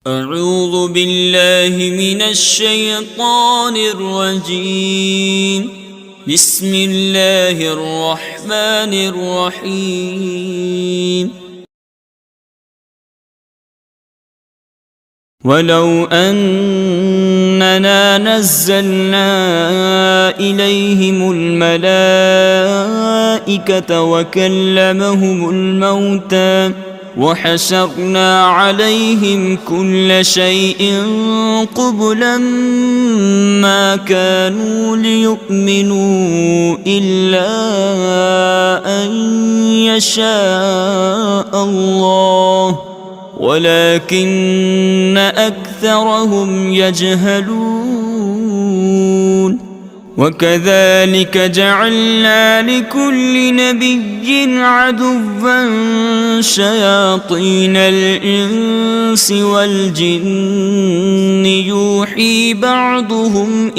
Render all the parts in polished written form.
أعوذ بالله من الشيطان الرجيم. بسم الله الرحمن الرحيم. ولو أننا نزلنا إليهم الملائكة وكلمهم الموتى وحشرنا عليهم كل شيء قبلا ما كانوا ليؤمنوا إلا أن يشاء الله ولكن أكثرهم يجهلون. وكذلك جعلنا لكل نبي عدوا شياطين الإنس والجن يوحي بعضهم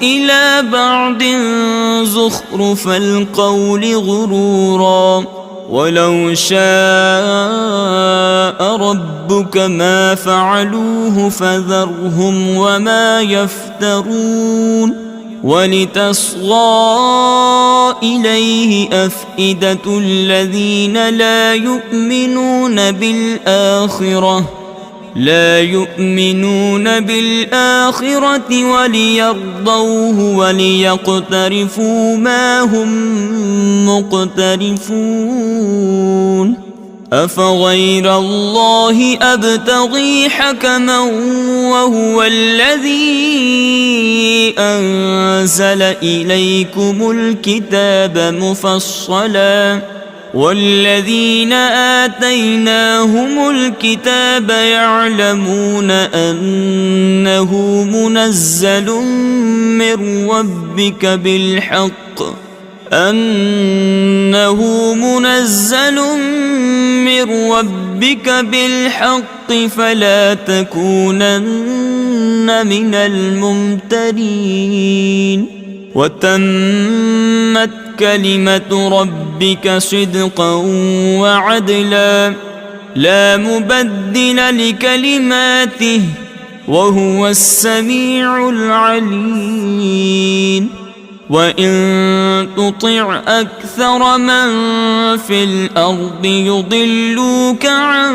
إلى بعض زخرف القول غرورا ولو شاء ربك ما فعلوه فذرهم وما يفترون. ولتصغى إليه أفئدة الذين لا يؤمنون بالآخرة وليرضوه وليقترفوا ما هم مقترفون. أفغير الله أبتغي حكما وهو الذي أنزل إليكم الكتاب مفصلا والذين آتيناهم الكتاب يعلمون أنه منزل من ربك بالحق فلا تكونن من الممترين. وتمت كلمة ربك صدقا وعدلا لا مبدل لكلماته وهو السميع العليم. وإن تطع أكثر من في الأرض يضلوك عن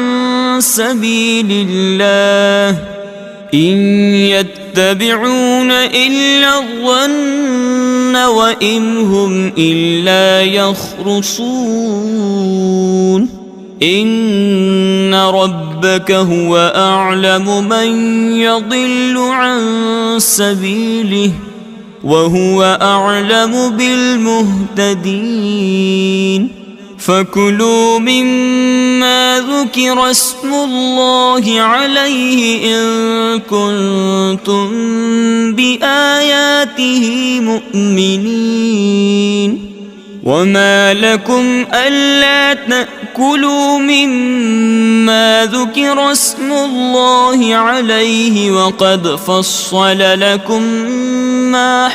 سبيل الله إن يتبعون إلا الظن وإن هم إلا يخرصون. إن ربك هو أعلم من يضل عن سبيله وهو أعلم بالمهتدين. فكلوا مما ذكر اسم الله عليه إن كنتم بآياته مؤمنين. وما لكم ألا تأكلوا مما ذكر اسم الله عليه وقد فصل لكم ما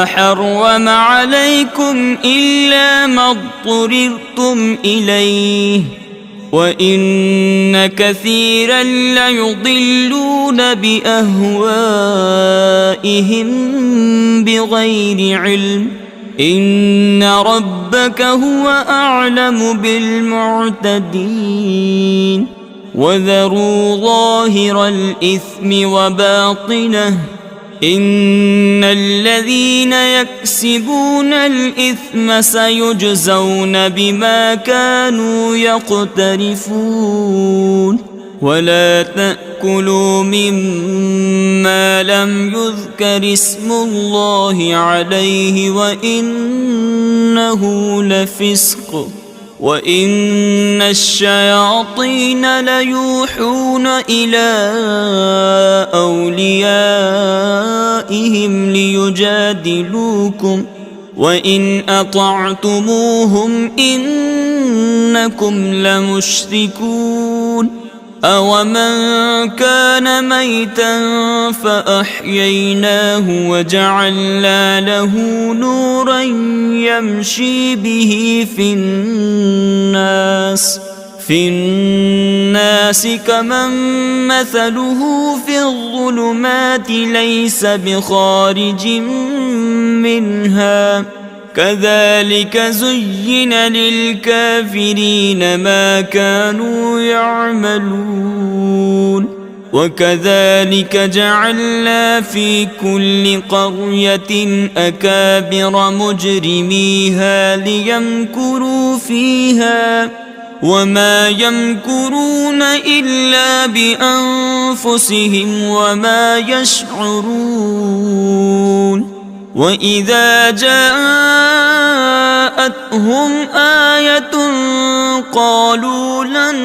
حرم عليكم إلا ما اضطررتم إليه وإن كثيرا ليضلون بأهوائهم بغير علم. إن ربك هو أعلم بالمعتدين. وذروا ظاهر الإثم وباطنه إن الذين يكسبون الإثم سيجزون بما كانوا يقترفون. ولا تأكلوا مما لم يذكر اسم الله عليه وإنه لفسق وإن الشياطين ليوحون إلى أوليائهم ليجادلوكم وإن أطعتموهم إنكم لمشركون. أومن كان ميتا فأحييناه وجعلنا له نورا يمشي به في الناس كمن مثله في الظلمات ليس بخارج منها كذلك زين للكافرين ما كانوا يعملون وكذلك جعلنا في كل قرية أكابر مجرميها ليمكروا فيها وما يمكرون إلا بأنفسهم وما يشعرون وإذا جاءتهم آية قالوا لن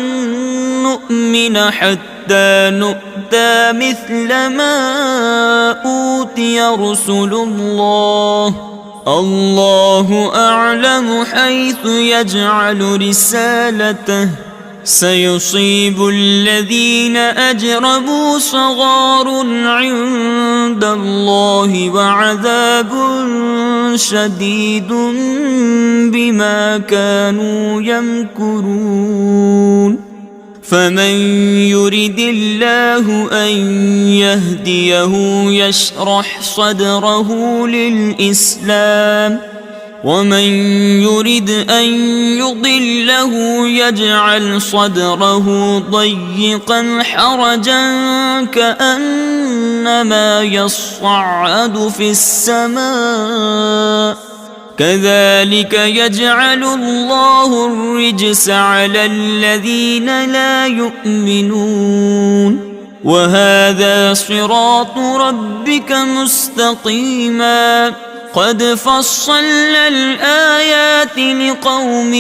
نؤمن حتى نؤتى مثل ما أوتي رسل الله أعلم حيث يجعل رسالته سيصيب الذين أجرموا صغار عند الله وعذاب شديد بما كانوا يمكرون فمن يرد الله أن يهديه يشرح صدره للإسلام ومن يرد أن يضله يجعل صدره ضيقا حرجا كأنما يصعد في السماء كذلك يجعل الله الرجس على الذين لا يؤمنون وهذا صراط ربك مستقيما قد فصلنا الآيات لقوم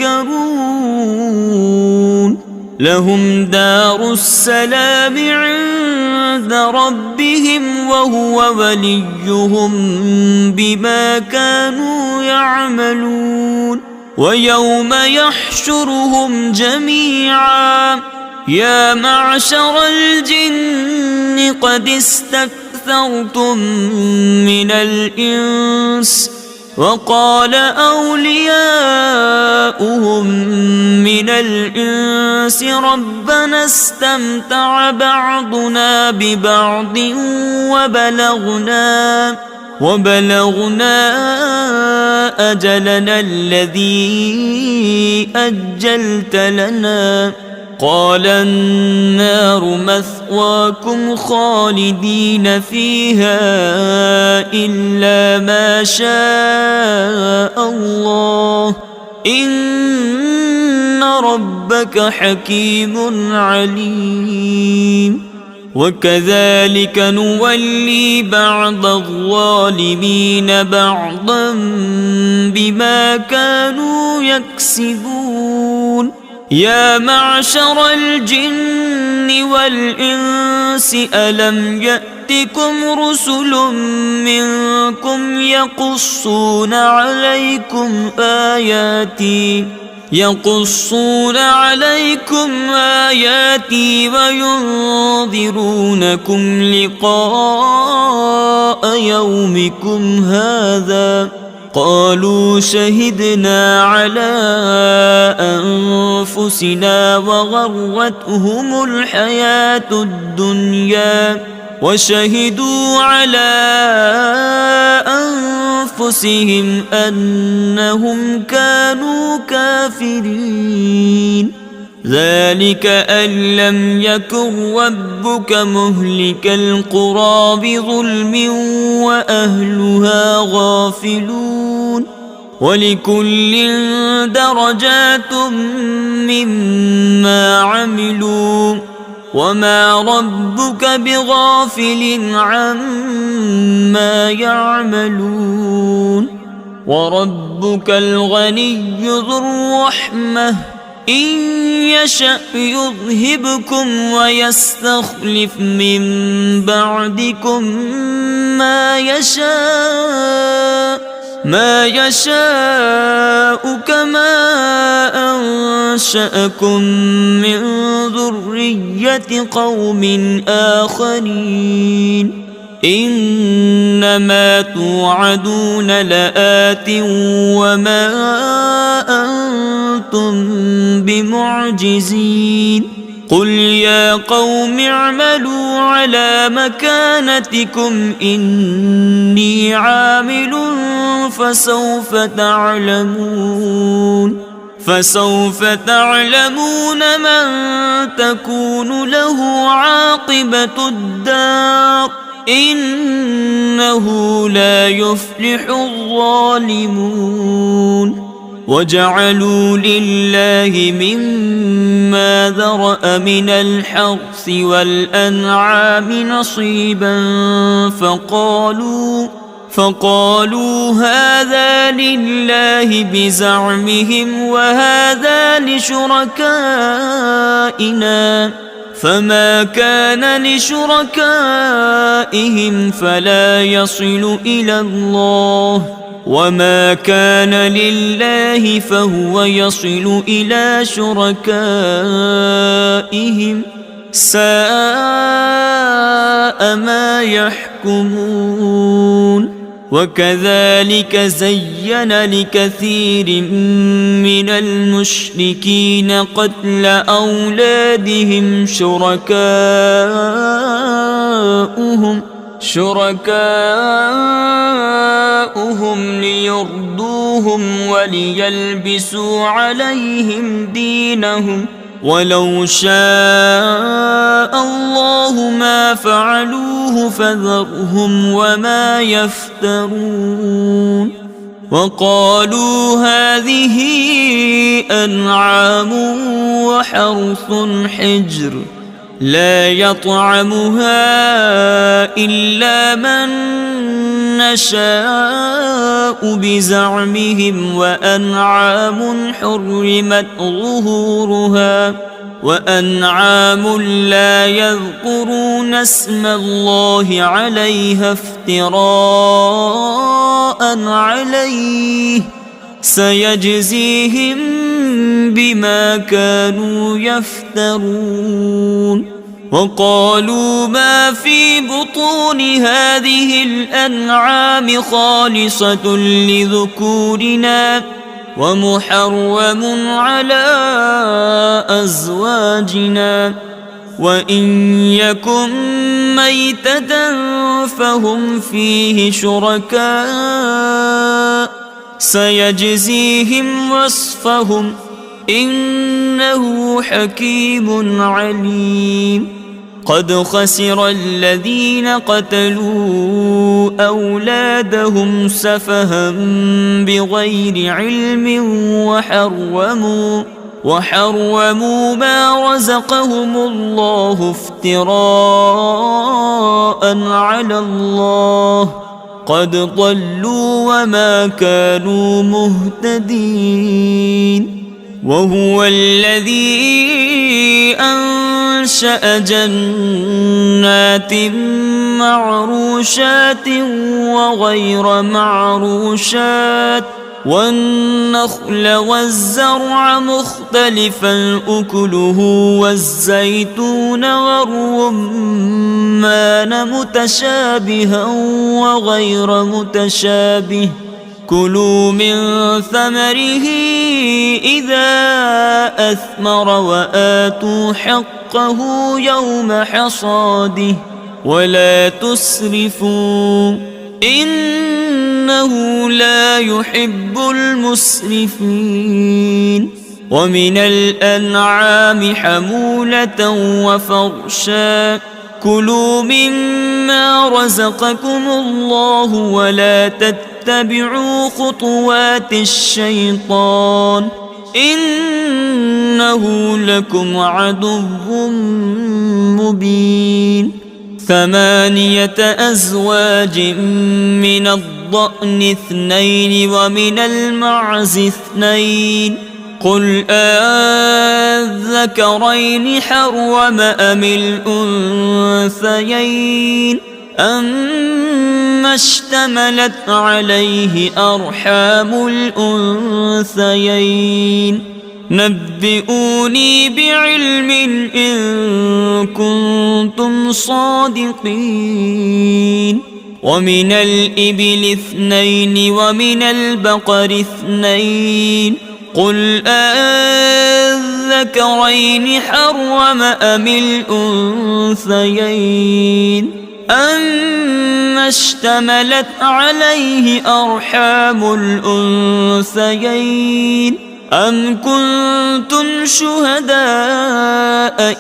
يذكرون لهم دار السلام عند ربهم وهو وليهم بما كانوا يعملون ويوم يحشرهم جميعا يا معشر الجن قد استكثرتم من الإنس وقال أولياؤهم من الإنس ربنا استمتع بعضنا ببعض وبلغنا أجلنا الذي أجلت لنا قال النار مثواكم خالدين فيها إلا ما شاء الله إن ربك حكيم عليم وكذلك نولي بعض الظالمين بعضا بما كانوا يكسبون يا معشر الجن والإنس ألم يأتكم رسل منكم يقصون عليكم آياتي وينذرونكم لقاء يومكم هذا قالوا شهدنا على أنفسنا وغرتهم الحياة الدنيا وشهدوا على أنفسهم أنهم كانوا كافرين ذلك أن لم يكن ربك مهلك القرى بظلم وأهلها غافلون ولكل درجات مما عملوا وما ربك بغافل عما يعملون وربك الغني ذو الرحمة إن يشأ يذهبكم ويستخلف من بعدكم ما يشاء كما أنشأكم من ذرية قوم آخرين إنما توعدون لآت وما أنتم بمعجزين قل يا قوم اعملوا على مكانتكم إني عامل فسوف تعلمون من تكون له عاقبة الدار إنه لا يفلح الظالمون وجعلوا لله مما ذرأ من الحرث والأنعام نصيبا فقالوا هذا لله بزعمهم وهذا لشركائنا فما كان لشركائهم فلا يصل إلى الله وما كان لله فهو يصل إلى شركائهم ساء ما يحكمون وكذلك زين لكثير من المشركين قتل أولادهم شركاؤهم ليردوهم وليلبسوا عليهم دينهم ولو شاء الله ما فعلوه فذرهم وما يفترون وقالوا هذه أنعام وحرث حجر لا يطعمها إلا من نشاء بزعمهم وأنعام حرمت ظهورها وأنعام لا يذكرون اسم الله عليها افتراء عليه سيجزيهم بما كانوا يفترون وقالوا ما في بطون هذه الأنعام خالصة لذكورنا ومحرم على أزواجنا وإن يكن ميتة فهم فيه شركاء سيجزيهم وصفهم إنه حكيم عليم قد خسر الذين قتلوا أولادهم سفها بغير علم وحرموا ما رزقهم الله افتراء على الله قد ضلوا وما كانوا مهتدين وهو الذي أنشأ جنات معروشات وغير معروشات والنخل والزرع مختلفا أكله والزيتون والرمان متشابها وغير متشابه كلوا من ثمره إذا أثمر وآتوا حقه يوم حصاده ولا تسرفوا إنه لا يحب المسرفين ومن الأنعام حمولة وفرشا كلوا مما رزقكم الله ولا تتبعوا خطوات الشيطان إنه لكم عدو مبين 8 أزواج من الضأن 2 ومن المعز 2 قل أذكرين حرم أم الأنثيين أما اشتملت عليه أرحام الأنثيين نبئوني بعلم إن كنتم صادقين ومن الإبل 2 ومن البقر 2 قل أذكرين حرم أم الأنثيين أما اشتملت عليه أرحام الأنثيين أم كنتم شهداء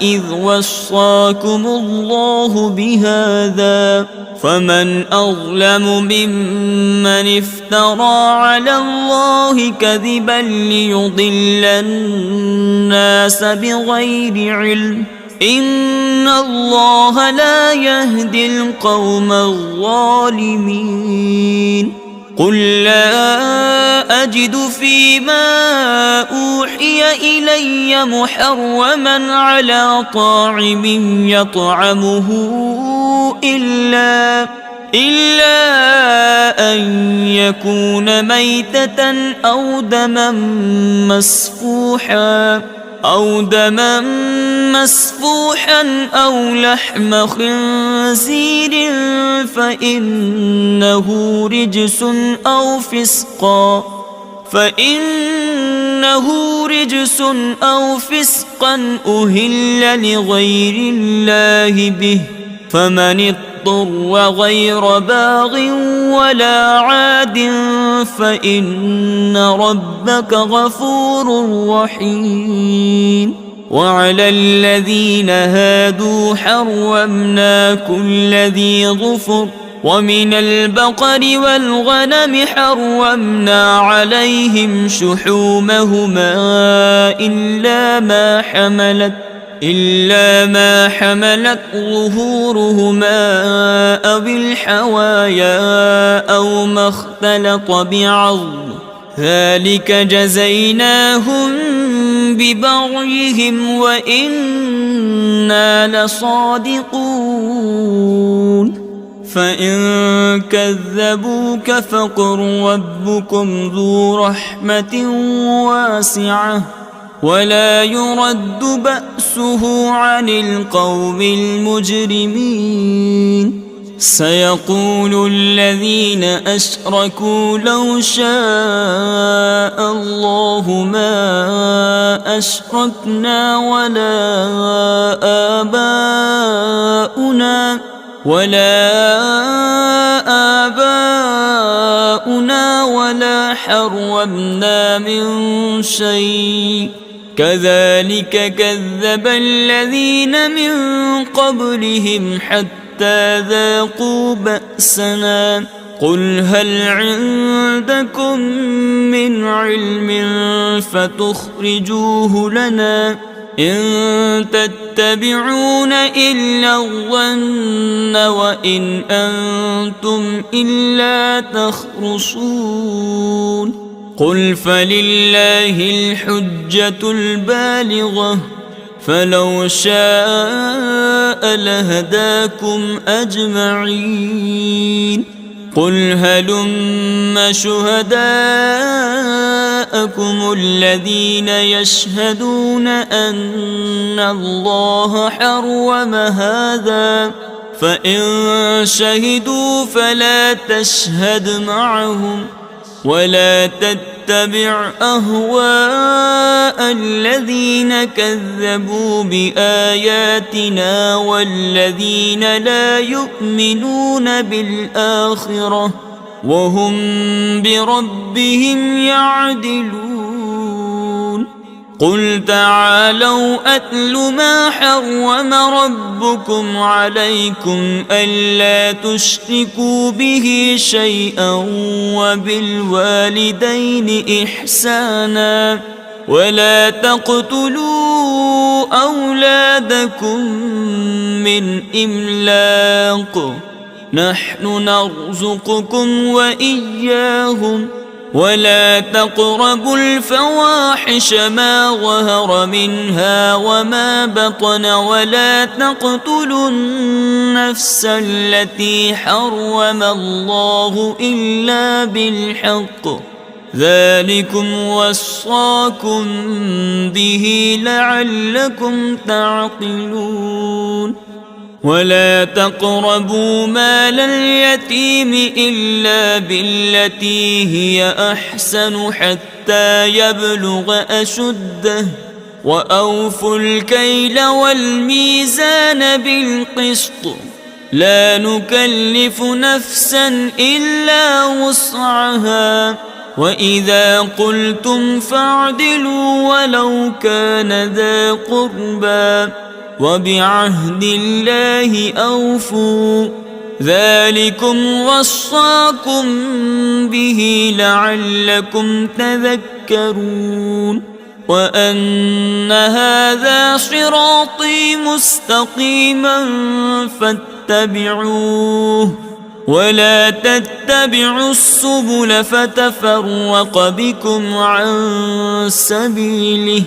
إذ وصاكم الله بهذا فمن أظلم ممن افترى على الله كذبا ليضل الناس بغير علم إن الله لا يهدي القوم الظالمين قل لا أجد فيما أوحي إلي محرما على طاعم يطعمه إلا أن يكون ميتة أو دما مسفوحا أو لحم خنزير فإنه رجس أو فسقا أهل لغير الله به فمن اضطر غير باغ ولا عاد فإن ربك غفور رحيم وعلى الذين هادوا حرمنا كل ذي ظفر ومن البقر والغنم حرمنا عليهم شحومهما إلا ما حملت ظهورهما أو الحوايا أو ما اختلط بعظم ذلك جزيناهم ببغيهم وإنا لصادقون فإن كذبوك فقل ربكم ذو رحمة واسعة ولا يرد بأسه عن القوم المجرمين سيقول الذين أشركوا لو شاء الله ما أشركنا ولا آباؤنا ولا حرمنا من شيء كذلك كذب الذين من قبلهم حتى ذاقوا بأسنا قل هل عندكم من علم فتخرجوه لنا إن تتبعون إلا الظن وإن أنتم إلا تخرصون قل فلله الحجة البالغة فلو شاء لهداكم أجمعين قل هلم شهداءكم الذين يشهدون أن الله حرم هذا فإن شهدوا فلا تشهد معهم ولا تتبع أهواء الذين كذبوا بآياتنا والذين لا يؤمنون بالآخرة وهم بربهم يعدلون قل تعالوا أتل ما حرم ربكم عليكم ألا تشركوا به شيئا وبالوالدين إحسانا ولا تقتلوا أولادكم من إملاق نحن نرزقكم وإياهم ولا تقربوا الفواحش ما ظهر منها وما بطن ولا تقتلوا النفس التي حرم الله إلا بالحق ذلكم وصاكم به لعلكم تعقلون ولا تقربوا مال اليتيم إلا بالتي هي أحسن حتى يبلغ أشده وأوفوا الكيل والميزان بالقسط لا نكلف نفسا إلا وسعها وإذا قلتم فاعدلوا ولو كان ذا قربى وبعهد الله أوفوا ذلكم وصاكم به لعلكم تذكرون وأن هذا صراطي مستقيما فاتبعوه ولا تتبعوا السبل فتفرق بكم عن سبيله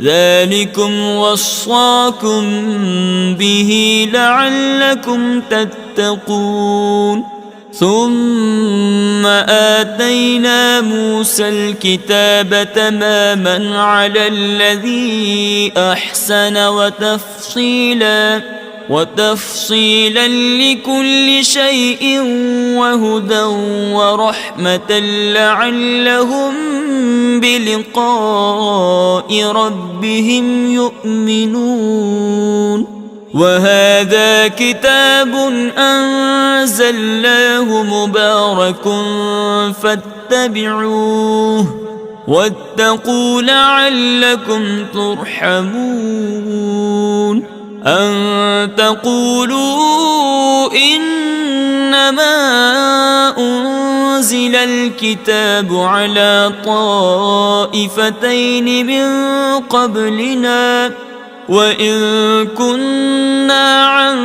ذلكم وصاكم به لعلكم تتقون ثم آتينا موسى الكتاب تماما على الذي أحسن وتفصيلا لكل شيء وهدى ورحمة لعلهم بلقاء ربهم يؤمنون وهذا كتاب أنزلناه مبارك فاتبعوه واتقوا لعلكم ترحمون أن تقولوا إنما أنزل الكتاب على طائفتين من قبلنا وإن كنا عن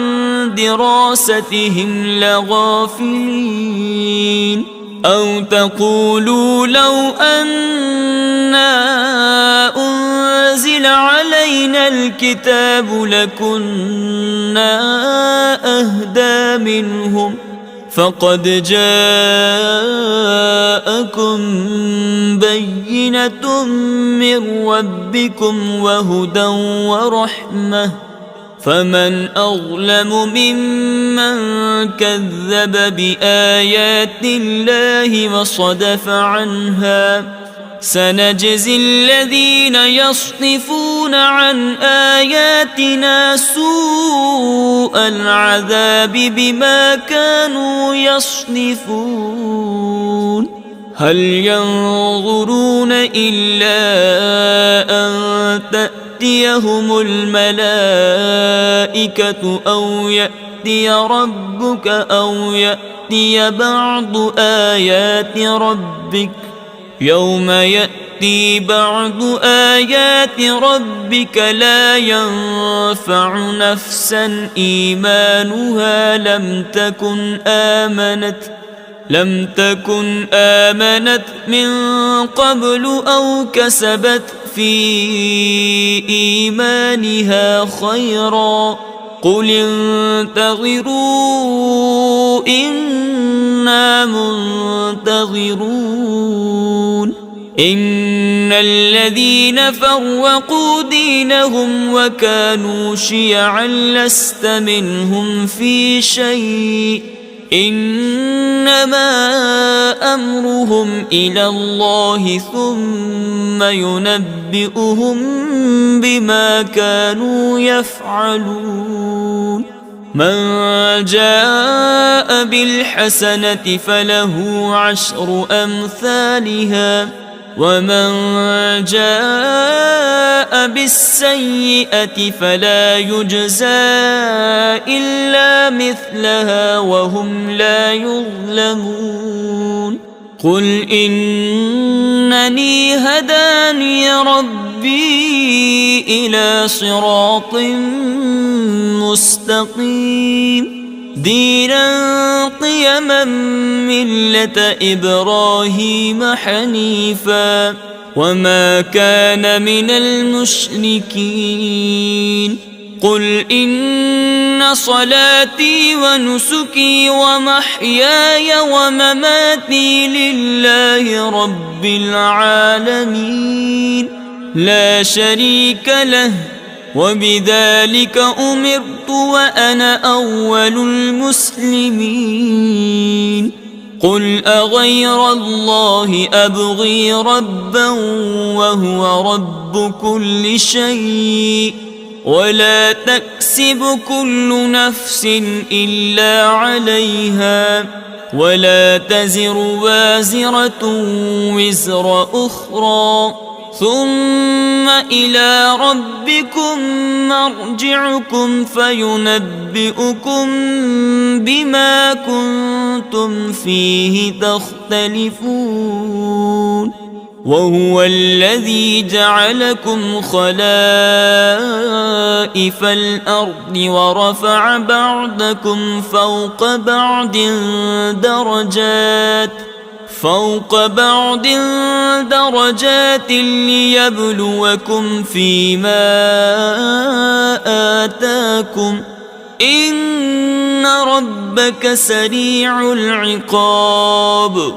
دراستهم لغافلين أو تقولوا لو أنا أنزل علينا الكتاب لكنا أهدى منهم فقد جاءكم بينة من ربكم وهدى ورحمة فمن أظلم ممن كذب بآيات الله وصدف عنها سنجزي الذين يصدفون عن آياتنا سوء العذاب بما كانوا يصدفون هل ينظرون إلا أن تأتيهم الملائكة أو يأتي ربك أو يأتي بعض آيات ربك يوم يأتي بعض آيات ربك لا ينفع نفسا إيمانها لم تكن آمنت من قبل أو كسبت في إيمانها خيرا قل انتظروا إنا منتظرون إن الذين فرقوا دينهم وكانوا شيعا لست منهم في شيء إنما أمرهم إلى الله ثم ينبئهم بما كانوا يفعلون من جاء بالحسنة فله 10 أمثالها ومن جاء بالسيئة فلا يجزى إلا مثلها وهم لا يظلمون قل إنني هداني ربي إلى صراط مستقيم دينا قيما ملة إبراهيم حنيفا وما كان من المشركين قل إن صلاتي ونسكي ومحياي ومماتي لله رب العالمين لا شريك له وبذلك أمرت وأنا أول المسلمين قل أغير الله أبغي ربا وهو رب كل شيء ولا تكسب كل نفس إلا عليها ولا تزر وازرة وزر أخرى ثم إلى ربكم مرجعكم فينبئكم بما كنتم فيه تختلفون وهو الذي جعلكم خلائف الأرض ورفع بعضكم فوق بعض درجات ليبلوكم فيما آتاكم إن ربك سريع العقاب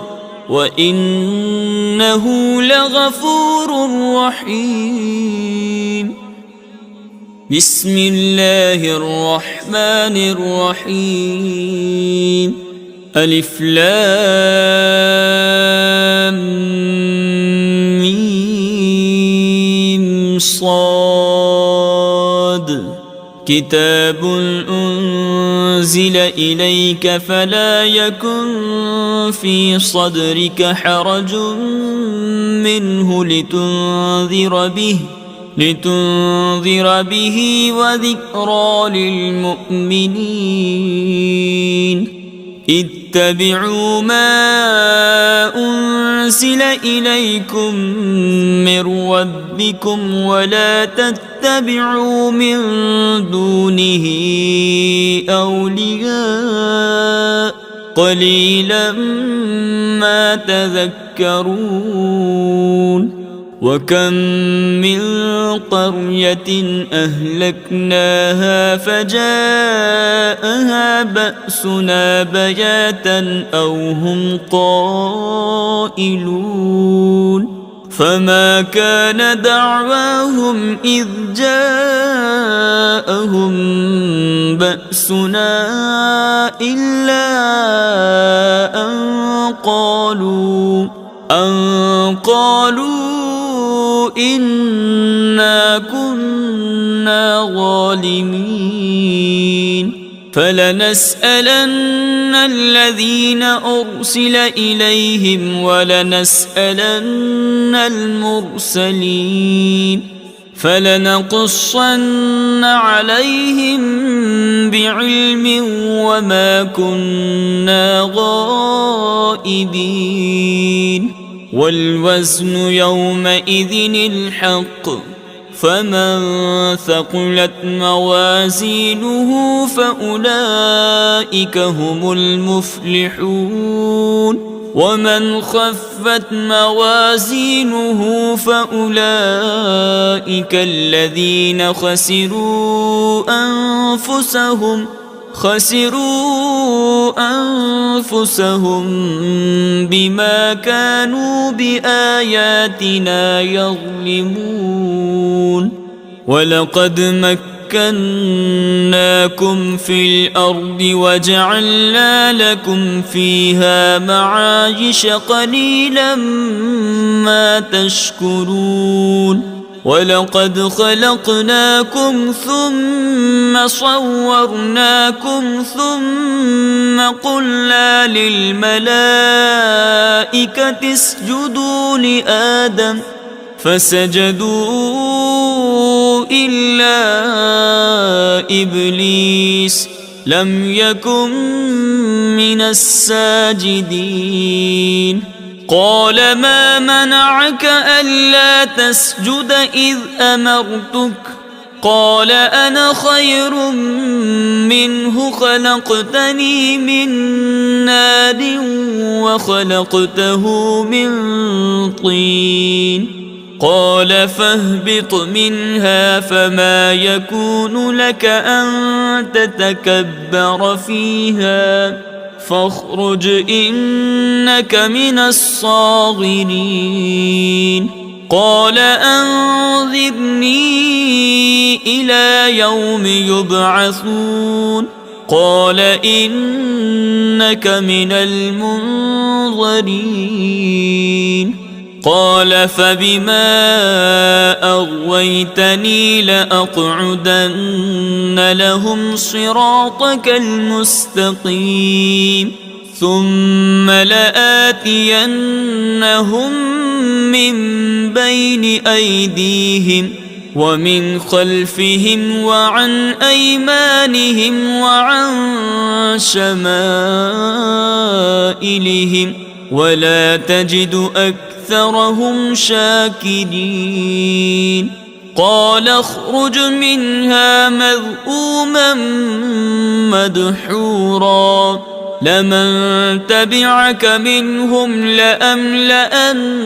وإنه لغفور رحيم بسم الله الرحمن الرحيم ألف لام ميم صاد كتاب أنزل إليك فلا يكن في صدرك حرج منه لتنذر به وذكرى للمؤمنين اتبعوا ما أنزل إليكم من ربكم ولا تتبعوا من دونه أولياء قليلا ما تذكرون وكم من قرية أهلكناها فجاءها بأسنا بياتا أو هم قائلون فما كان دعواهم إذ جاءهم بأسنا إلا أن قالوا إنا كنا ظالمين فلنسألن الذين أرسل إليهم ولنسألن المرسلين فلنقصن عليهم بعلم وما كنا غائبين والوزن يومئذ الحق فمن ثقلت موازينه فأولئك هم المفلحون ومن خفت موازينه فأولئك الذين خسروا أنفسهم بما كانوا بآياتنا يظلمون ولقد مكناكم في الأرض وجعلنا لكم فيها معايش قليلا ما تشكرون ولقد خلقناكم ثم صورناكم ثم قلنا للملائكة اسجدوا لآدم فسجدوا إلا إبليس لم يكن من الساجدين قال ما منعك ألا تسجد إذ أمرتك قال أنا خير منه خلقتني من نار وخلقته من طين قال فاهبط منها فما يكون لك أن تتكبر فيها فاخرج إنك من الصاغرين قال أنظرني إلى يوم يبعثون قال إنك من المنظرين قال فبما أغويتني لأقعدن لهم صراطك المستقيم ثم لآتينهم من بين أيديهم ومن خلفهم وعن أيمانهم وعن شمائلهم ولا تجد أكثرهم شاكرين قال اخرج منها مذءوما مدحورا لمن تبعك منهم لأملأن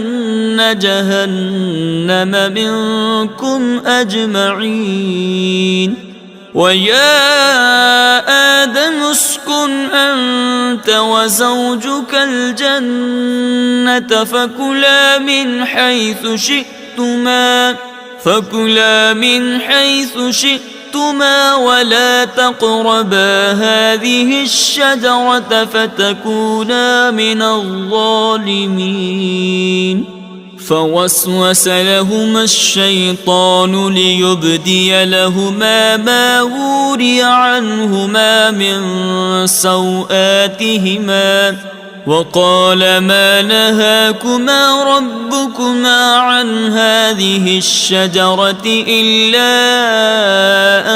جهنم منكم أجمعين ويا آدم اسكن أنت وزوجك الجنة فكلا من حيث شئتما ولا تقربا هذه الشجرة فتكونا من الظالمين فوسوس لهما الشيطان ليبدي لهما ما وري عنهما من سوآتهما وقال ما نهاكما ربكما عن هذه الشجرة إلا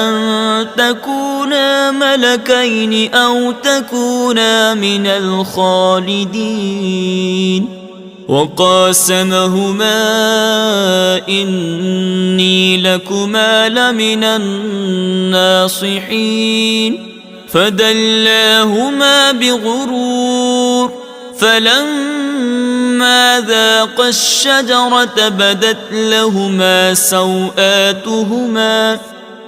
أن تكونا ملكين أو تكونا من الخالدين وقاسمهما إني لكما لمن الناصحين فدلاهما بغرور فلما ذاقا الشجرة بدت لهما سوآتهما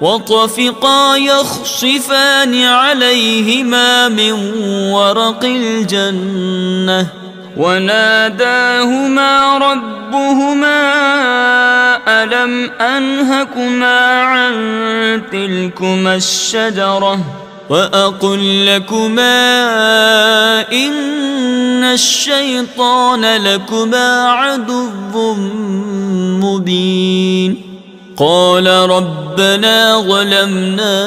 وطفقا يخصفان عليهما من ورق الجنة وناداهما ربهما ألم أنهكما عن تلكما الشجرة وأقل لكما إن الشيطان لكما عدو مبين قال ربنا ظلمنا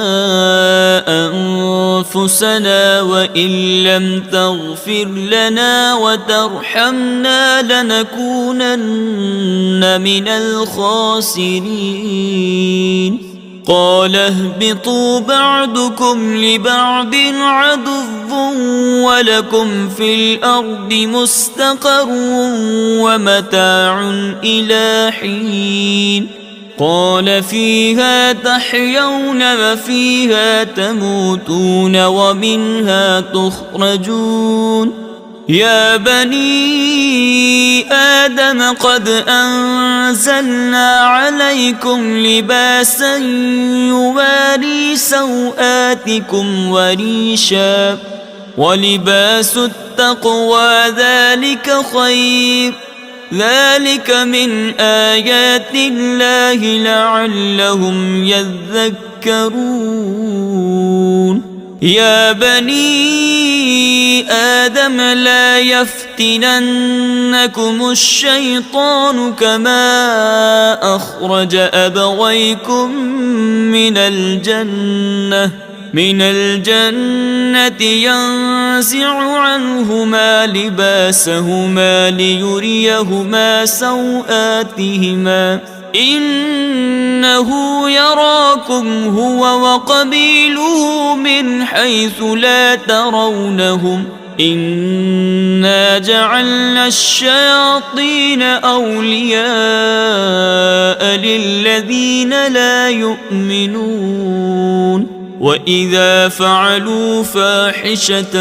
أنفسنا وإن لم تغفر لنا وترحمنا لنكونن من الخاسرين قال اهبطوا بعضكم لبعض عدو ولكم في الأرض مستقر ومتاع إلى حين قال فيها تحيون وفيها تموتون ومنها تخرجون يا بني آدم قد أنزلنا عليكم لباسا يواري سوآتكم وريشا ولباس التقوى ذلك خير ذلك من آيات الله لعلهم يذكرون يا بني آدم لا يفتننكم الشيطان كما أخرج أبويكم من الجنة ينزع عنهما لباسهما ليريهما سوآتهما إنه يراكم هو وقبيله من حيث لا ترونهم إنا جعلنا الشياطين أولياء للذين لا يؤمنون وإذا فعلوا فاحشة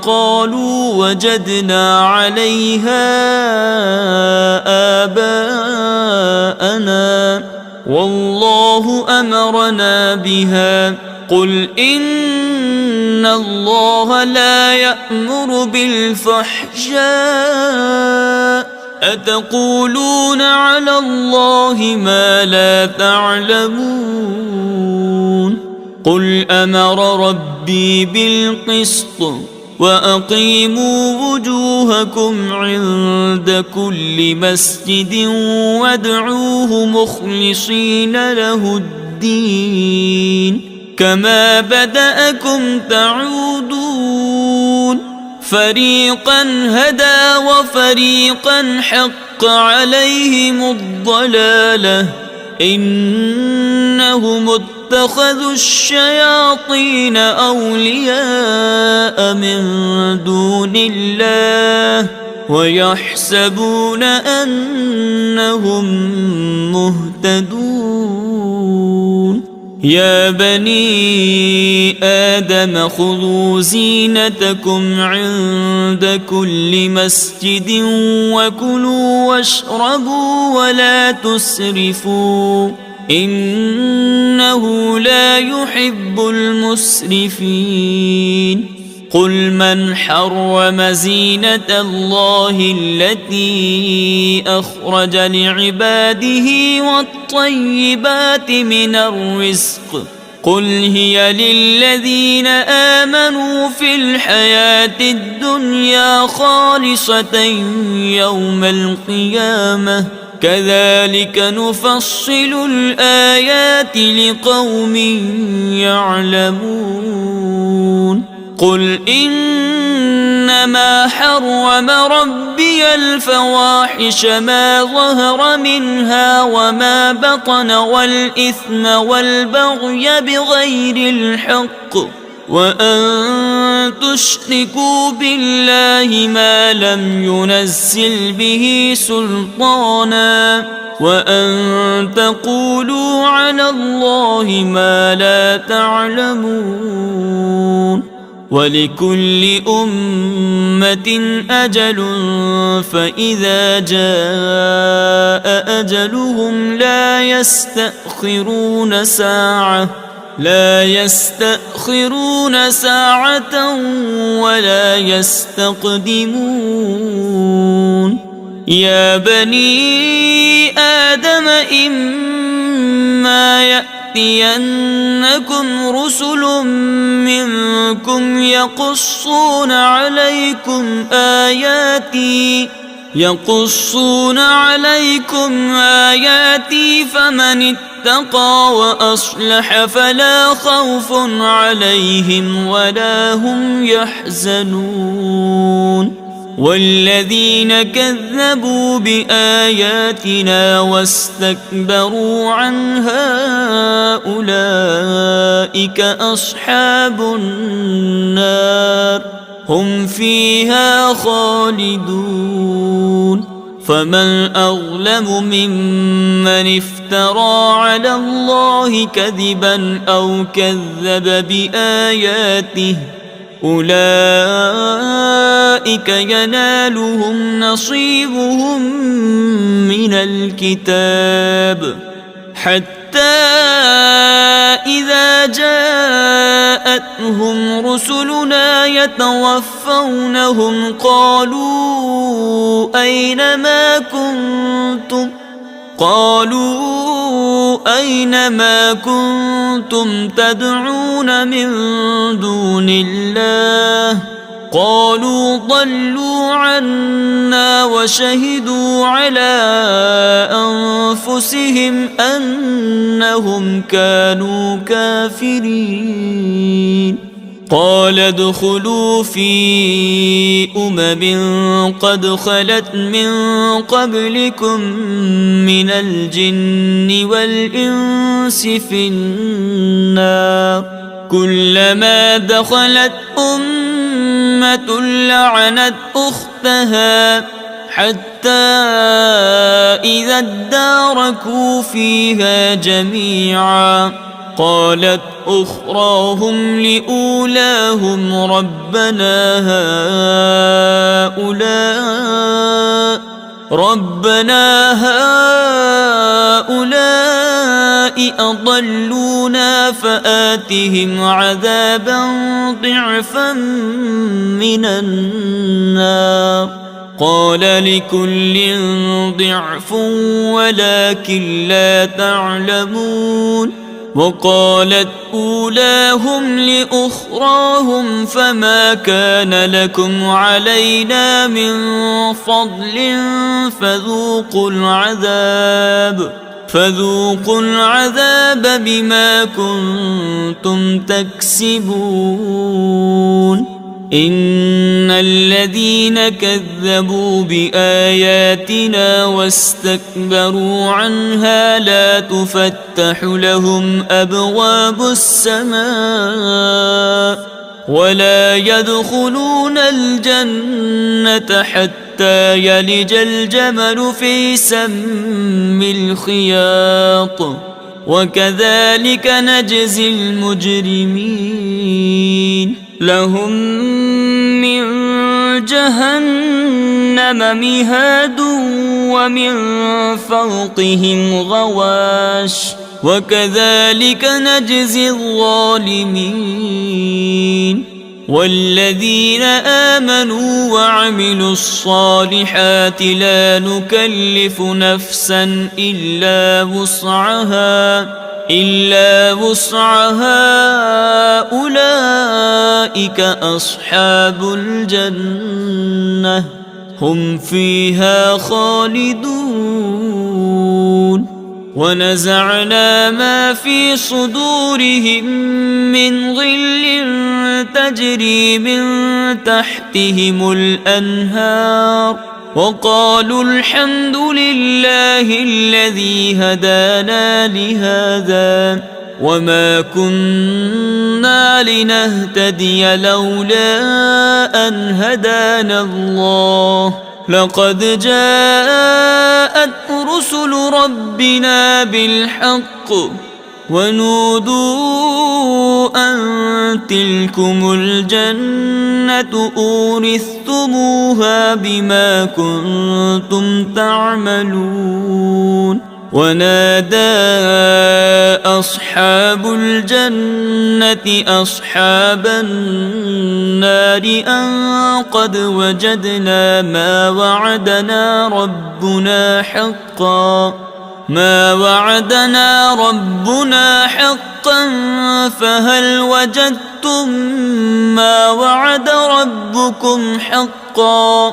قالوا وجدنا عليها آباءنا والله أمرنا بها قل إن الله لا يأمر بالفحشاء أتقولون على الله ما لا تعلمون قل أمر ربي بالقسط وأقيموا وجوهكم عند كل مسجد وادعوه مخلصين له الدين كما بدأكم تعودون فريقا هدى وفريقا حق عليهم الضلالة إنهم اتخذوا الشياطين أولياء من دون الله ويحسبون أنهم مهتدون يا بني آدم خذوا زينتكم عند كل مسجد وكلوا واشربوا ولا تسرفوا إنه لا يحب المسرفين قل من حرم زينة الله التي أخرج لعباده والطيبات من الرزق قل هي للذين آمنوا في الحياة الدنيا خالصة يوم القيامة كذلك نفصل الآيات لقوم يعلمون قل إنما حرم ربي الفواحش ما ظهر منها وما بطن والإثم والبغي بغير الحق وأن تشركوا بالله ما لم ينزل به سلطانا وأن تقولوا على الله ما لا تعلمون ولكل أمة أجل فإذا جاء أجلهم لا يستأخرون ساعة ولا يستقدمون يا بني آدم إما يأتينكم رسل منكم يقصون عليكم آياتي فمن اتقى وأصلح فلا خوف عليهم ولا هم يحزنون والذين كذبوا بآياتنا واستكبروا عنها أولئك أصحاب النار هم فيها خالدون فمن أظلم ممن افترى على الله كذبا أو كذب بآياته أولئك ينالهم نصيبهم من الكتاب حتى إذا جاءتهم رسلنا يتوفونهم قالوا أين ما كنتم تدعون من دون الله قالوا ضلوا عنا وشهدوا على أنفسهم أنهم كانوا كافرين قال ادخلوا في قد خلت من قبلكم من الجن والإنس في النار كلما دخلت أمة لعنت أختها حتى إذا اداركوا فيها جميعا قالت أخراهم لأولاهم ربنا هؤلاء أضلونا فآتهم عذابا ضعفا من النار قال لكل ضعف ولكن لا تعلمون وقالت أولاهم لأخراهم فما كان لكم علينا من فضل فذوقوا العذاب بما كنتم تكسبون إن الذين كذبوا بآياتنا واستكبروا عنها لا تفتح لهم أبواب السماء ولا يدخلون الجنة حتى يلج الجمل في سم الخياط وكذلك نجزي المجرمين لهم من جهنم مهاد ومن فوقهم غواش وكذلك نجزي الظالمين والذين آمنوا وعملوا الصالحات لا نكلف نفسا إلا وسعها أولئك أصحاب الجنة هم فيها خالدون ونزعنا ما في صدورهم من غل تجري من تحتهم الأنهار وقالوا الحمد لله الذي هدانا لهذا وما كنا لنهتدي لولا أن هدانا الله لقد جاءت رسل ربنا بالحق ونودوا أن تلكم الجنة أورثتموها بما كنتم تعملون ونادى أصحاب الجنة أصحاب النار أن قد وجدنا ما وعدنا ربنا حقا فهل وجدتم ما وعد ربكم حقا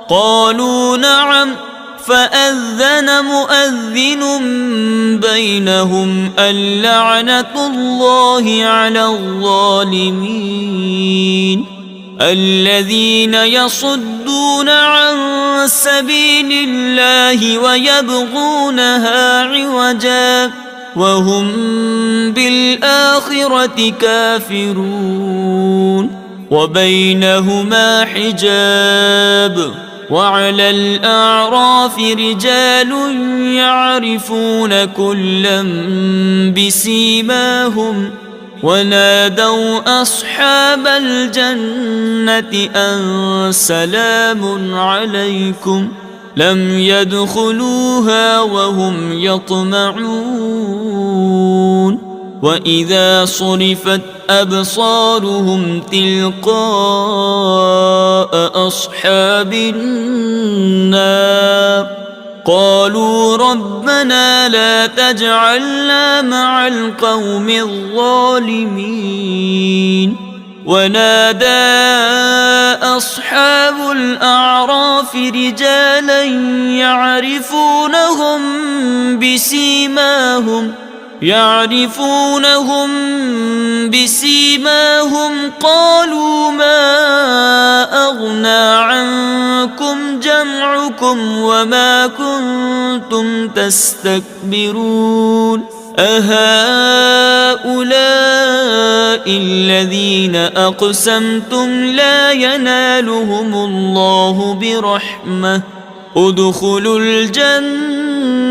قالوا نعم فأذن مؤذن بينهم اللعنة الله على الظالمين الذين يصدون عن سبيل الله ويبغونها عوجا وهم بالآخرة كافرون وبينهما حجاب وعلى الأعراف رجال يعرفون كلا بسيماهم ونادوا أصحاب الجنة أن سلام عليكم لم يدخلوها وهم يطمعون وإذا صرفت أبصارهم تلقاء أصحاب النار قالوا ربنا لا تجعلنا مع القوم الظالمين ونادى أصحاب الأعراف رجالا يعرفونهم بسيماهم قالوا ما أغنى عنكم جمعكم وما كنتم تستكبرون أهؤلاء الذين أقسمتم لا ينالهم الله برحمة ادخلوا الجنة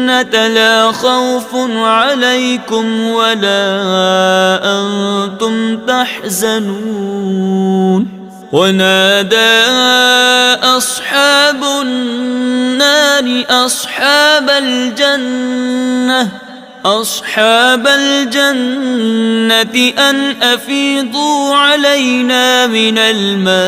لا خوف عليكم ولا أنتم تحزنون ونادى أصحاب النار أصحاب الجنة أن أفيضوا علينا من الماء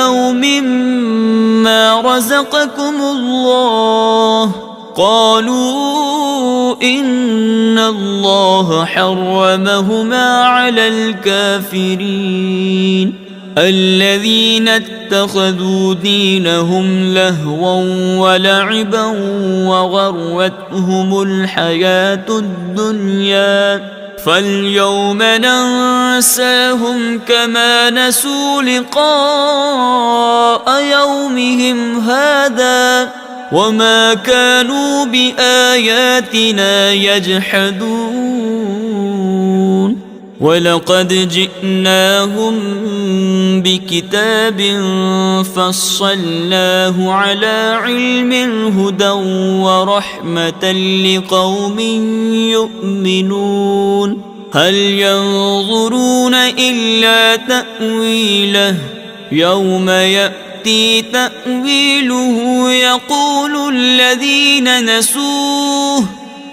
أو مما رزقكم الله قالوا إن الله حرمهما على الكافرين الذين اتخذوا دينهم لهوا ولعبا وغرتهم الحياة الدنيا فاليوم ننساهم كما نسوا لقاء يومهم هذا وما كانوا بآياتنا يجحدون ولقد جئناهم بكتاب فصلناه على علم هدى ورحمة لقوم يؤمنون هل ينظرون إلا تأويله يوم يأتي تأويله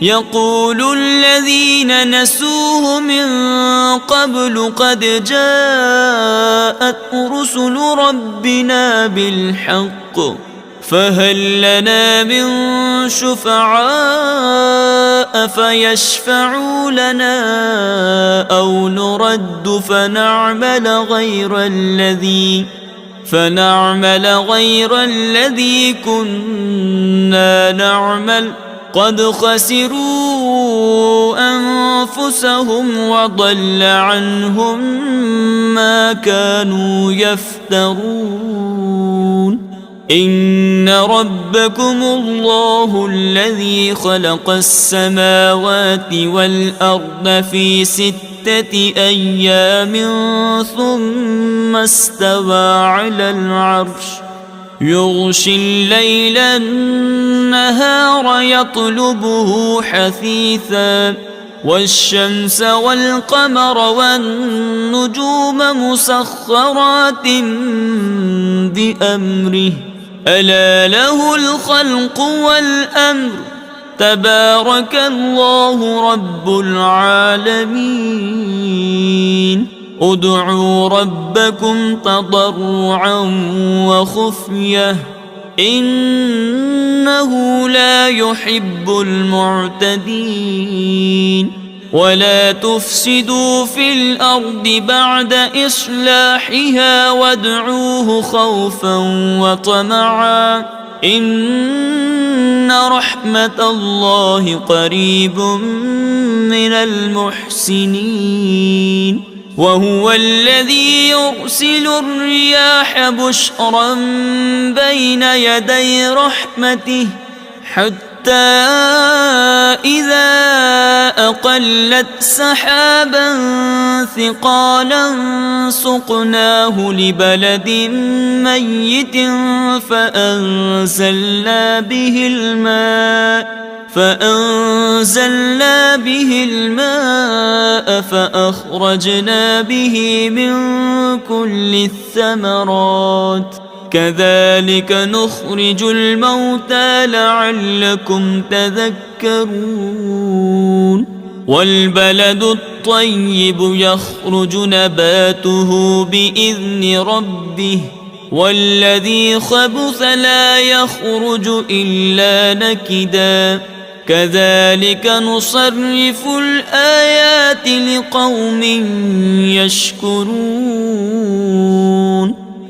يقول الذين نسوه من قبل قد جاءت رسل ربنا بالحق فهل لنا من شفعاء فيشفعوا لنا أو نرد فنعمل غير الذي كنا نعمل قد خسروا أنفسهم وضل عنهم ما كانوا يفترون إن ربكم الله الذي خلق السماوات والأرض في 6 أيام ثم استوى على العرش يغشي الليل النهار يطلبه حثيثا والشمس والقمر والنجوم مسخرات بأمره ألا له الخلق والأمر تبارك الله رب العالمين ادعوا ربكم تضرعا وخفية إنه لا يحب المعتدين ولا تفسدوا في الأرض بعد إصلاحها وادعوه خوفا وطمعا إن رحمة الله قريب من المحسنين وهو الذي يرسل الرياح بشرا بين يدي رحمته حتى إذا أقلت سحابا ثقالا سقناه لبلد ميت فأنزلنا به الماء فأخرجنا به من كل الثمرات كذلك نخرج الموتى لعلكم تذكرون والبلد الطيب يخرج نباته بإذن ربه والذي خبث لا يخرج إلا نكدا كذلك نصرف الآيات لقوم يشكرون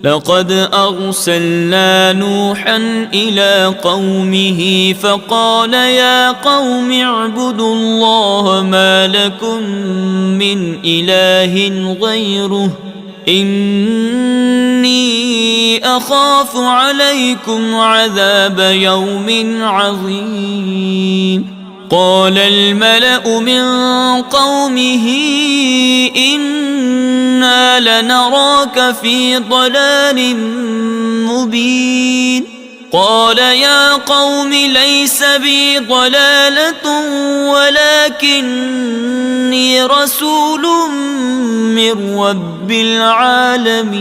لقد أرسلنا نوحا إلى قومه فقال يا قوم اعبدوا الله ما لكم من إله غيره إني أخاف عليكم عذاب يوم عظيم قال الملأ من قومه إنا لنراك في ضلال مبين قال يا قوم ليس بي ضلالة ولكني رسول من رب العالمين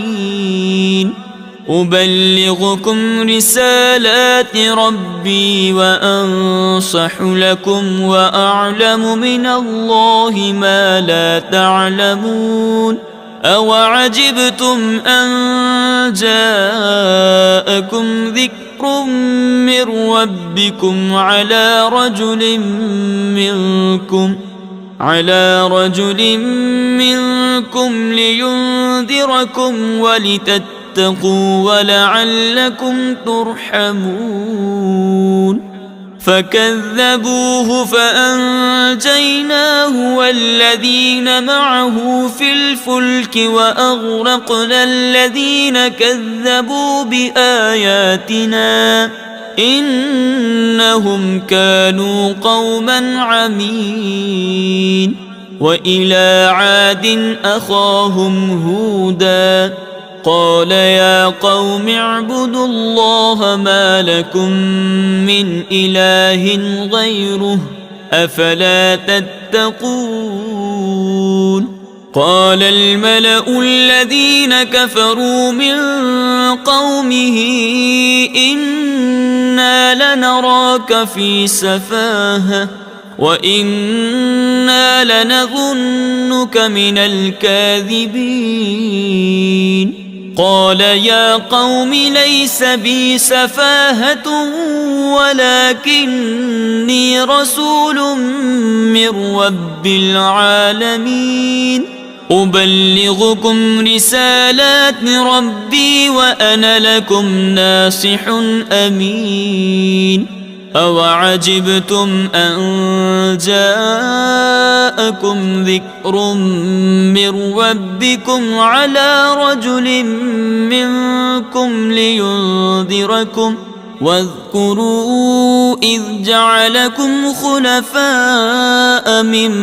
أبلغكم رسالات ربي وأنصح لكم وأعلم من الله ما لا تعلمون أوعجبتم أن جاءكم ذكر من ربكم على رجل منكم لينذركم ولتتقوا ولعلكم ترحمون فكذبوه فأنجيناه والذين معه في الفلك وأغرقنا الذين كذبوا بآياتنا إنهم كانوا قوما عمين وإلى عاد أخاهم هودا قال يا قوم اعبدوا الله ما لكم من إله غيره أفلا تتقون قال الملأ الذين كفروا من قومه إنا لنراك في سفاهة وإنا لنظنك من الكاذبين قال يا قوم ليس بي سفاهة ولكني رسول من رب العالمين أبلغكم رسالات ربي وأنا لكم ناصح أمين أوعجبتم أن جاءكم ذكر من ربكم على رجل منكم لينذركم واذكروا إذ جعلكم خلفاء من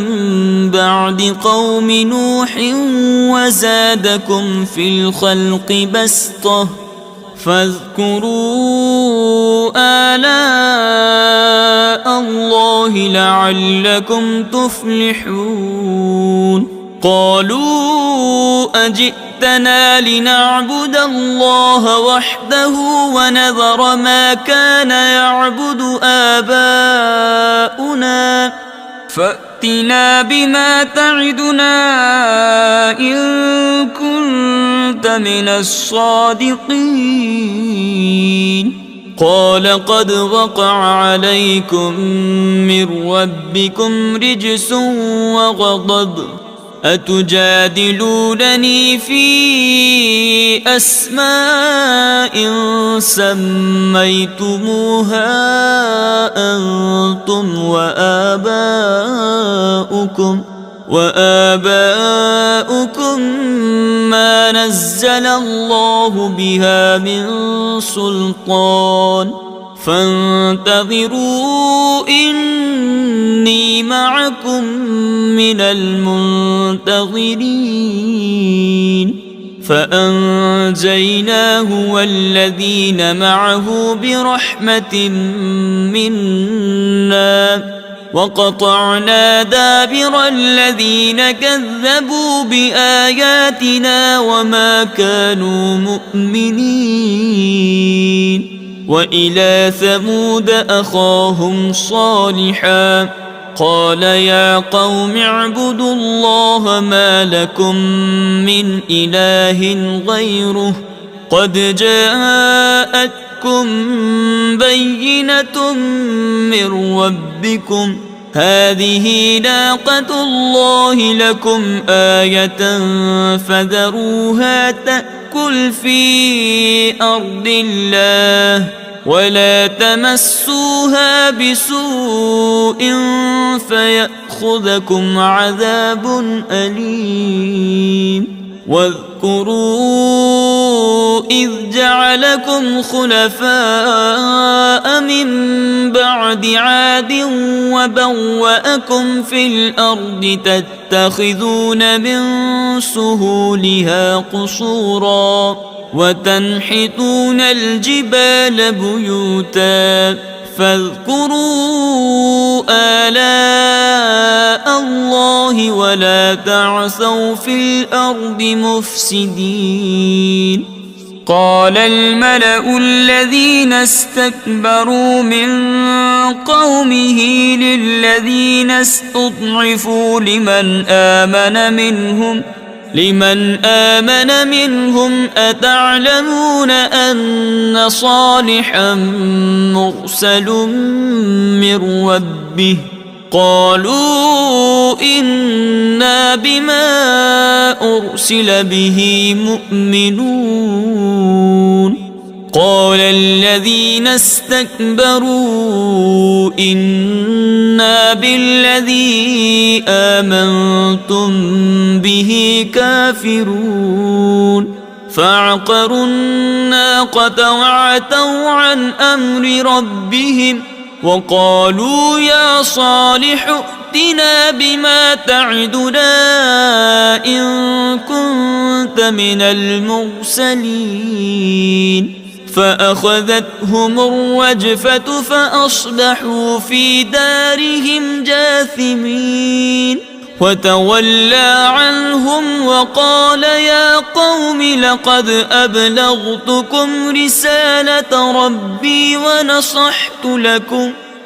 بعد قوم نوح وزادكم في الخلق بسطة فاذكروا آلاء الله لعلكم تفلحون قالوا أجئتنا لنعبد الله وحده ونذر ما كان يعبد آباؤنا فأتنا بما تعدنا إن كنت من الصادقين قال قد وقع عليكم من ربكم رجس وغضب أتجادلونني في أسماء سميتموها أنتم وآباؤكم ما نزل الله بها من سلطان فانتظروا إني معكم من المنتظرين فأنجيناه والذين معه برحمة منا وقطعنا دابر الذين كذبوا بآياتنا وما كانوا مؤمنين وإلى ثمود أخاهم صالحا قال يا قوم اعبدوا الله ما لكم من إله غيره قد جاءتكم بينة من ربكم هذه ناقة الله لكم آية فذروها تأكل في أرض الله ولا تمسوها بسوء فيأخذكم عذاب أليم واذكروا إذ جعلكم خلفاء من بعد عاد وبوأكم في الأرض تتخذون من سهولها قصورا وتنحتون الجبال بيوتا فاذكروا آلاء الله ولا تعثوا في الأرض مفسدين. قال الملأ الذين استكبروا من قومه للذين استضعفوا لمن آمن منهم أتعلمون أن صالحا مرسل من ربه قالوا إنا بما أرسل به مؤمنون. قال الذين استكبروا إنا بالذي آمنتم به كافرون. فعقروا الناقة وعتوا عن أمر ربهم وقالوا يا صالح ائتنا بما تعدنا إن كنت من المرسلين. فأخذتهم الرجفة فأصبحوا في دارهم جاثمين. وتولى عنهم وقال يا قوم لقد أبلغتكم رسالة ربي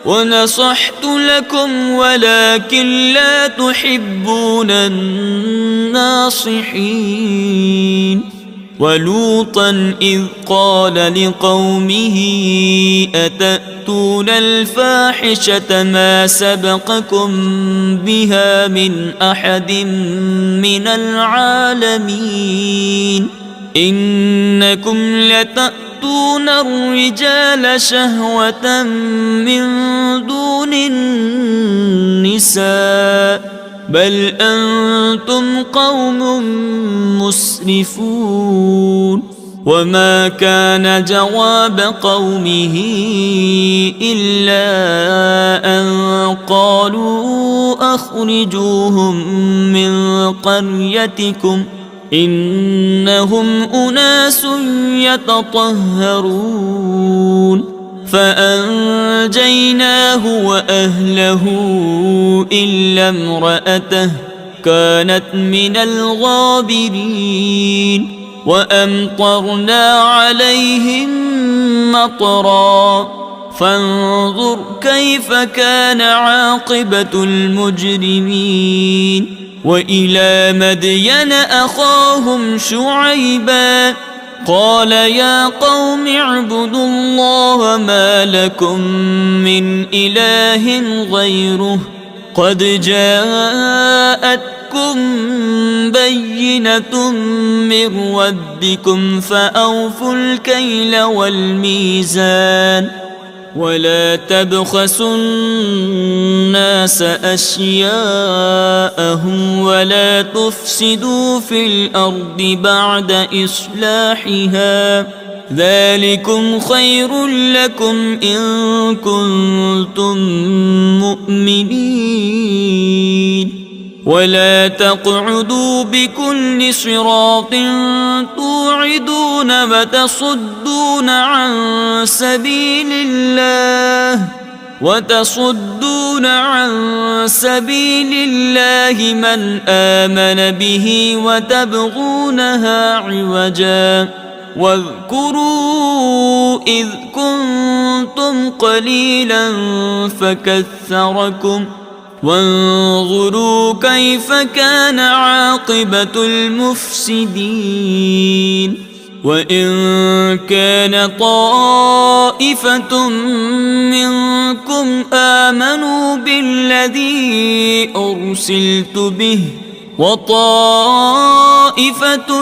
ونصحت لكم ولكن لا تحبون الناصحين. ولوطا إذ قال لقومه أتأتون الفاحشة ما سبقكم بها من أحد من العالمين إنكم لتأتون الرجال شهوة من دون النساء بل أنتم قوم مسرفون. وما كان جواب قومه إلا أن قالوا أخرجوهم من قريتكم إنهم أناس يتطهرون. فأنجيناه وأهله إلا امرأته كانت من الغابرين. وأمطرنا عليهم مطرا فانظر كيف كان عاقبة المجرمين. وإلى مدين أخاهم شعيبا قال يا قوم اعبدوا الله ما لكم من إله غيره قد جاءتكم بينة من ربكم فأوفوا الكيل والميزان ولا تبخسوا الناس أشياءهم ولا تفسدوا في الأرض بعد إصلاحها ذلكم خير لكم إن كنتم مؤمنين. ولا تقعدوا بكل صراط توعدون وتصدون عن سبيل الله من آمن به وتبغونها عوجا. واذكروا إذ كنتم قليلا فكثركم وانظروا كيف كان عاقبة المفسدين. وإن كان طائفة منكم آمنوا بالذي أرسلت به وطائفة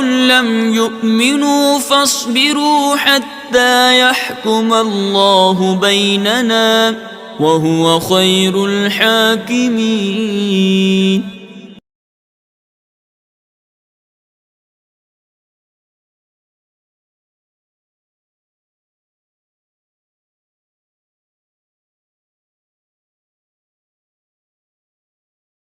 لم يؤمنوا فاصبروا حتى يحكم الله بيننا وهو خير الحاكمين.